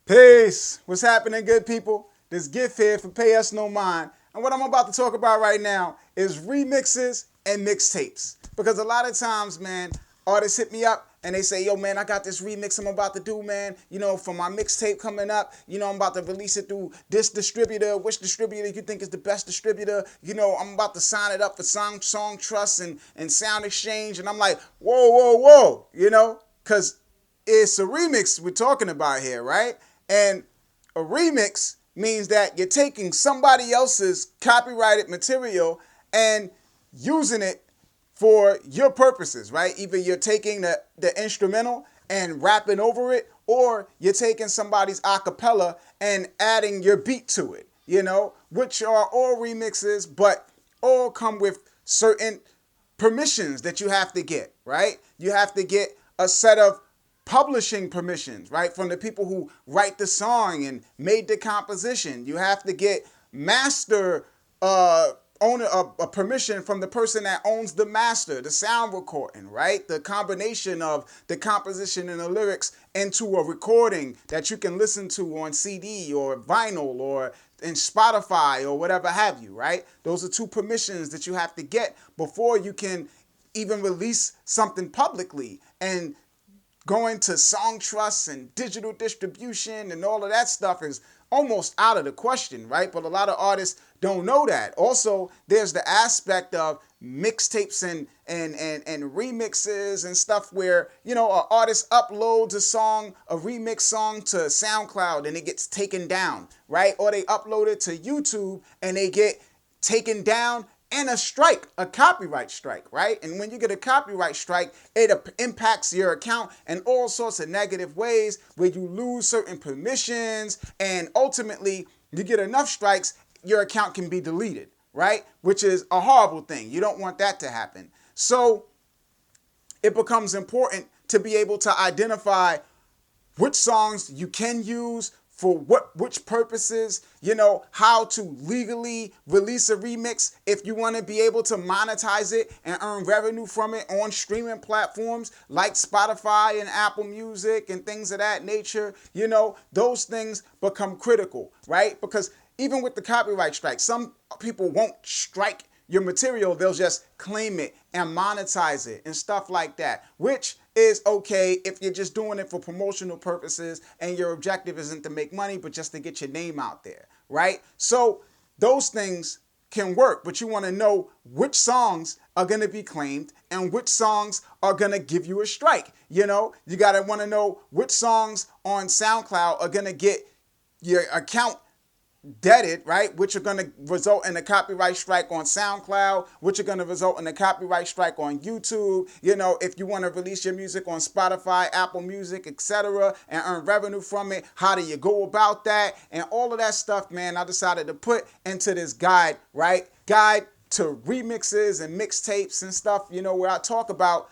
Peace. What's happening, good people? This gift here for Pay Us No Mind. And what I'm about to talk about right now is remixes and mixtapes. Because a lot of times, man, artists hit me up and they say, yo, man, I got this remix I'm about to do, man. You know, for my mixtape coming up. You know, I'm about to release it through this distributor. Which distributor you think is the best distributor? You know, I'm about to sign it up for Song Trust and Sound Exchange. And I'm like, whoa, whoa, whoa. You know, because it's a remix we're talking about here, right? And a remix means that you're taking somebody else's copyrighted material and using it for your purposes, right? Either you're taking the instrumental and rapping over it, or you're taking somebody's acapella and adding your beat to it, you know, which are all remixes, but all come with certain permissions that you have to get, right? You have to get a set of publishing permissions, right? From the people who write the song and made the composition. You have to get master owner a permission from the person that owns the master, the sound recording, right? The combination of the composition and the lyrics into a recording that you can listen to on CD or vinyl or in Spotify or whatever have you, right? Those are two permissions that you have to get before you can even release something publicly. And going to song trusts and digital distribution and all of that stuff is almost out of the question, right? But a lot of artists don't know that. Also, there's the aspect of mixtapes and remixes and stuff where, you know, an artist uploads a remix song to SoundCloud and it gets taken down, right? Or they upload it to YouTube and they get taken down and a strike, a copyright strike, right? And when you get a copyright strike, it impacts your account in all sorts of negative ways where you lose certain permissions and ultimately you get enough strikes, your account can be deleted, right? Which is a horrible thing. You don't want that to happen. So it becomes important to be able to identify which songs you can use for which purposes, you know, how to legally release a remix if you want to be able to monetize it and earn revenue from it on streaming platforms like Spotify and Apple Music and things of that nature. You know, those things become critical, right? Because even with the copyright strike, some people won't strike your material, they'll just claim it and monetize it and stuff like that, which is okay if you're just doing it for promotional purposes and your objective isn't to make money, but just to get your name out there, right? So those things can work, but you want to know which songs are going to be claimed and which songs are going to give you a strike. You know, you got to want to know which songs on SoundCloud are going to get your account deaded, right? Which are going to result in a copyright strike on SoundCloud, which are going to result in a copyright strike on YouTube. You know, if you want to release your music on Spotify, Apple Music, etc., and earn revenue from it, how do you go about that? And all of that stuff, man, I decided to put into this guide, right? Guide to remixes and mixtapes and stuff, you know, where I talk about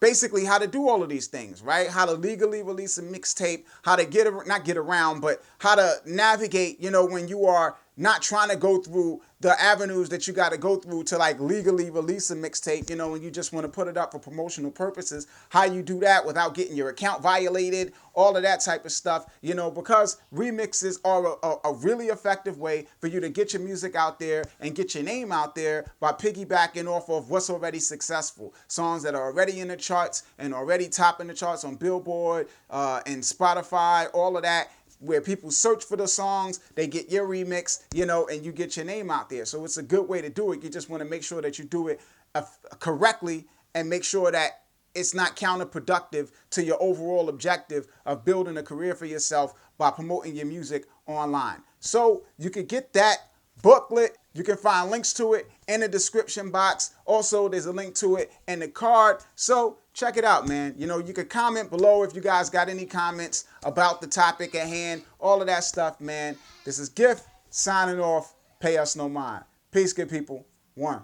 basically how to do all of these things, right? How to legally release a mixtape, how to not get around, but how to navigate, you know, when you are not trying to go through the avenues that you got to go through to like legally release a mixtape, you know, and you just want to put it up for promotional purposes, how you do that without getting your account violated, all of that type of stuff, you know, because remixes are a really effective way for you to get your music out there and get your name out there by piggybacking off of what's already successful. Songs that are already in the charts and already topping the charts on Billboard and Spotify, all of that, where people search for the songs, they get your remix, you know, and you get your name out there. So it's a good way to do it. You just want to make sure that you do it correctly and make sure that it's not counterproductive to your overall objective of building a career for yourself by promoting your music online. So you can get that booklet. You can find links to it in the description box. Also, there's a link to it in the card. So check it out, man. You know, you can comment below if you guys got any comments about the topic at hand. All of that stuff, man. This is Gift signing off. Pay us no mind. Peace, good people. One.